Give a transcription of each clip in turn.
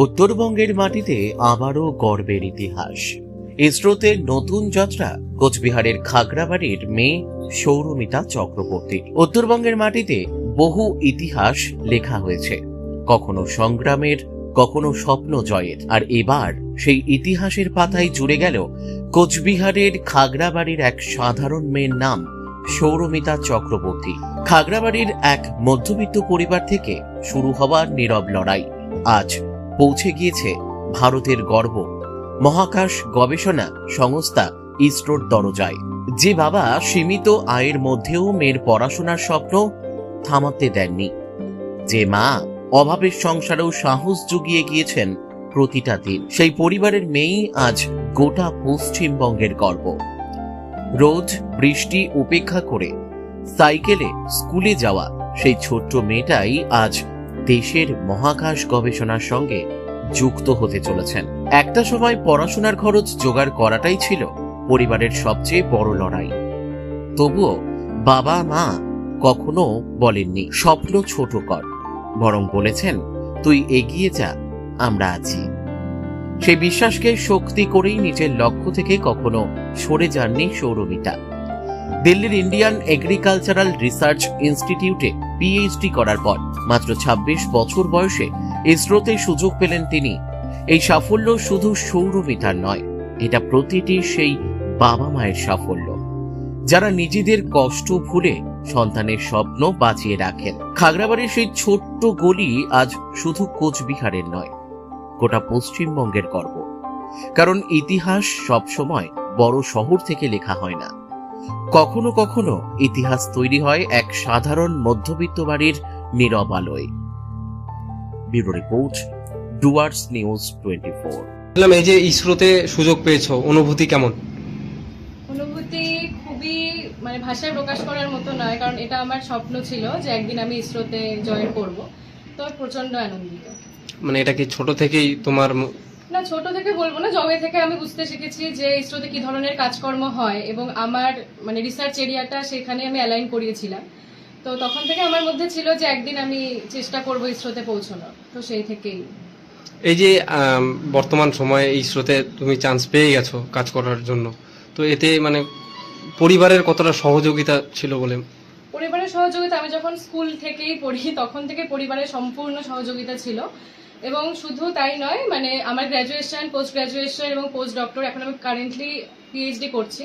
উত্তরবঙ্গের মাটিতে আবারও গর্বের ইতিহাস। ইসরোতে নতুন যাত্রা কোচবিহারের খাগড়াবাড়ির মেয়ে সৌরমিতা চক্রবর্তী। উত্তরবঙ্গের মাটিতে বহু ইতিহাস লেখা হয়েছে, কখনো সংগ্রামের, কখনো স্বপ্ন জয়ের, আর এবার সেই ইতিহাসের পাতায় জুড়ে গেল কোচবিহারের খাগড়াবাড়ির এক সাধারণ মেয়ের নাম সৌরমিতা চক্রবর্তী। খাগড়াবাড়ির এক মধ্যবিত্ত পরিবার থেকে শুরু হওয়া নীরব লড়াই আজ পৌঁছে গিয়েছে ভারতের গর্ব মহাকাশ গবেষণা সংস্থা ইসরোর দরজায়। যে বাবা সীমিত আয়ের মধ্যেও মেয়ের পড়াশোনার স্বপ্ন থামাতে দেননি, যে মা অভাবের সংসারেও সাহস জুগিয়ে গিয়েছেন প্রতিটা দিন, সেই পরিবারের মেয়েই আজ গোটা পশ্চিমবঙ্গের গর্ব। রোজ বৃষ্টি উপেক্ষা করে সাইকেলে স্কুলে যাওয়া সেই ছোট্ট মেয়েটাই আজ দেশের মহাকাশ গবেষণার সঙ্গে যুক্ত হতে চলেছেন। একটা সময় পড়াশোনার খরচ জোগাড় করাটাই ছিল পরিবারের সবচেয়ে বড় লড়াই। তবুও বাবা মা কখনো বলেননি স্বপ্ন ছোট কর, বরং বলেছেন তুই এগিয়ে যা, আমরা আছি। সেই বিশ্বাসকে শক্তি করেই নিজের লক্ষ্য থেকে কখনো সরে যাননি সৌরমিতা। দিল্লির ইন্ডিয়ান এগ্রিকালচারাল রিসার্চ ইনস্টিটিউটে পিএইচডি করার পর মাত্র ২৬ বছর বয়সে ইসরোতে সুযোগ পেলেন তিনি। এই সাফল্য শুধু সৌরমিতার নয়, এটা প্রতিটি সেই বাবা মায়ের সাফল্য যারা নিজেদের কষ্ট ভুলে সন্তানের স্বপ্ন বাঁচিয়ে রাখেন। খাগড়াবাড়ির সেই ছোট্ট গলি আজ শুধু কোচবিহারের নয়, গোটা পশ্চিমবঙ্গের গর্ব। কারণ ইতিহাস সবসময় বড় শহর থেকে লেখা হয় না, কখনো কখনো ইতিহাস তৈরি হয় এক সাধারণ মধ্যবিত্ত বাড়ির নীরব আলোয়। Bureau report, Dooars news 24। এই যে ইসরোতে সুযোগ পেয়েছো, অনুভূতি কেমন? অনুভূতি খুবই ভাষায় প্রকাশ করার মতো নয়, কারণ এটা আমার স্বপ্ন ছিল যে একদিন আমি ইসরোতে জয়েন করব। তো প্রচন্ড আনন্দিত। এটা কি ছোট থেকেই তোমার? না, ছোট থেকে বলবো না, জবে থেকে আমি বুঝতে শিখেছি যে ইসরোতে কি ধরনের কাজকর্ম হয়, এবং আমার রিসার্চ এরিয়াটা সেখানে আমি অ্যালাইন করিয়েছিলাম। তো তখন থেকে আমার মধ্যে ছিল যে একদিন আমি চেষ্টা করব ইসরোতে পৌঁছানোর। তো সেই থেকেই এই যে বর্তমান সময়ে ইসরোতে তুমি চান্স পেয়ে গেছো কাজ করার জন্য, তো এতে পরিবারের কতটা সহযোগিতা ছিল বলে? পরিবারের সহযোগিতা, আমি যখন স্কুল থেকেই পড়ি তখন থেকে পরিবারের সম্পূর্ণ সহযোগিতা ছিল। এবং শুধু তাই নয়, আমার গ্র্যাজুয়েশন, পোস্ট গ্র্যাজুয়েশন এবং পোস্ট ডক্টর, এখন আমি কারেন্টলি পিএইচডি করছি।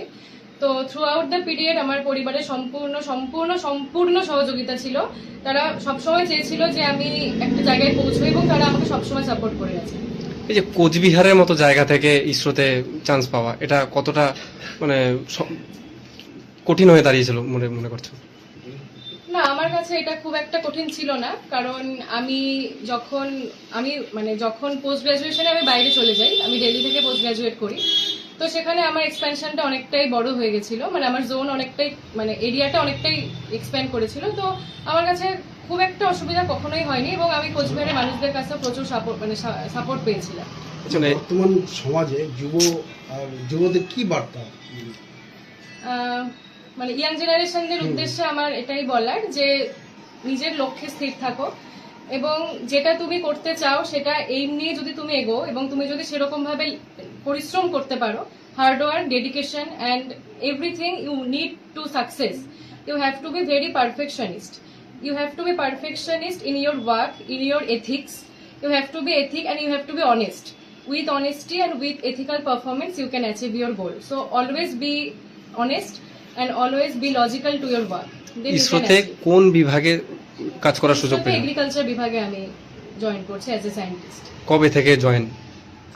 তো থ্রু আউট দ্য পিরিয়ড আমার পরিবারের সম্পূর্ণ সম্পূর্ণ সম্পূর্ণ সহযোগিতা ছিল। তারা সবসময় চেয়েছিল যে আমি একটা জায়গায় পৌঁছবো, এবং তারা আমাকে সবসময় সাপোর্ট করে গেছে। এই যে কোচবিহারের মতো জায়গা থেকে ইসরোতে চান্স পাওয়া, এটা কতটা কঠিন হয়ে দাঁড়িয়েছিল মনে করছো? না, আমার কাছে এটা খুব একটা কঠিন ছিল না, কারণ আমি যখন পোস্ট গ্রাজুয়েশনে আমি বাইরে চলে যাই, আমি দিল্লি থেকে পোস্ট গ্রাজুয়েট করি। তো সেখানে আমার এক্সপ্যানশনটা অনেকটাই বড় হয়ে গেছিল, আমার জোন অনেকটাই এরিয়াটা অনেকটাই এক্সপ্যান্ড করেছিল। তো আমার কাছে খুব একটা অসুবিধা কখনোই হয়নি, এবং আমি কোচবিহারের মানুষদের কাছে প্রচুর সাপোর্ট পেয়েছিলাম। বর্তমান সমাজে যুবদের কি বার্তা? ইয়াং জেনারেশনদের উদ্দেশ্যে আমার এটাই বলার যে নিজের লক্ষ্যে স্থির থাকো, এবং যেটা তুমি করতে চাও সেটা এইম নিয়ে যদি তুমি এগো, এবং তুমি যদি সেরকম ভাবে পরিশ্রম করতে পারো, hard work, dedication and everything you need to success, you have to be very perfectionist. You have to be perfectionist in your ওয়ার্ক, ইন ইয়োর ethics. You have to be ethic and you have to be honest. With honesty and with ethical performance, you can achieve your goal. So always be honest and always be logical to your work. ইসরোতে কোন বিভাগে কাজ করার সুযোগ পেলে? Agriculture বিভাগে আমি join করছি as a scientist. কবে থেকে জয়েন?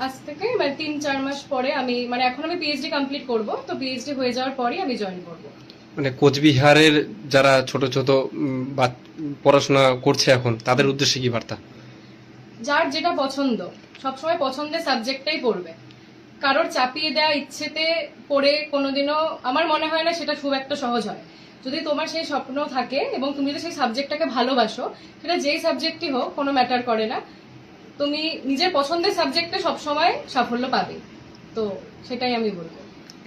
আজ থেকে ৩-৪ মাস পরে আমি এখন আমি পিএইচডি কমপ্লিট করব। তো পিএইচডি হয়ে যাওয়ার পরেই আমি জয়েন করব। কোচবিহারের যারা ছোট ছোট পড়াশোনা করছে এখন, তাদের উদ্দেশ্যে কি বার্তা? যার যেটা পছন্দ, সবসময় পছন্দের সাবজেক্টটাই পড়বে। কারোর চাপিয়ে দেওয়া ইচ্ছেতে পড়ে কোনোদিনও আমার মনে হয় না সেটা খুব একটা সহজ হয়। যদি তোমার সেই স্বপ্ন থাকে এবং তুমি যদি সেই সাবজেক্টটাকে ভালোবাসো, সেটা যেই সাবজেক্টই হোক কোনো ম্যাটার করে না, তুমি নিজের পছন্দের সাবজেক্টে সবসময় সাফল্য পাবে। তো সেটাই আমি বলবো।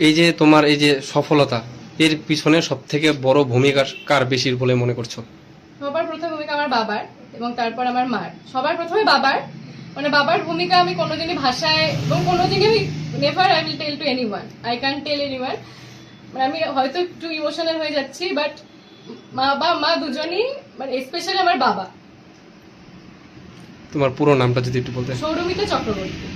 এই যে তোমার এই যে সফলতা, এর পিছনে সব থেকে বড় ভূমিকা কার বেশি বলে মনে করছো? সবার প্রথম ভূমিকা আমার বাবার, এবং তারপর আমার মার। সবার প্রথমে বাবার, মানে বাবার ভূমিকা আমি কোনোদিনই ভাষায় এবং কোনোদিনই আমি never I will tell to anyone, I can tell anyone. মানে আমি হয়তো একটু ইমোশনাল হয়ে যাচ্ছি, বাট মা দুজনই, মানে স্পেশালি আমার বাবা। তোমার পুরো নামটা যদি একটু বলতে। সৌরমিতা চক্রবর্তী।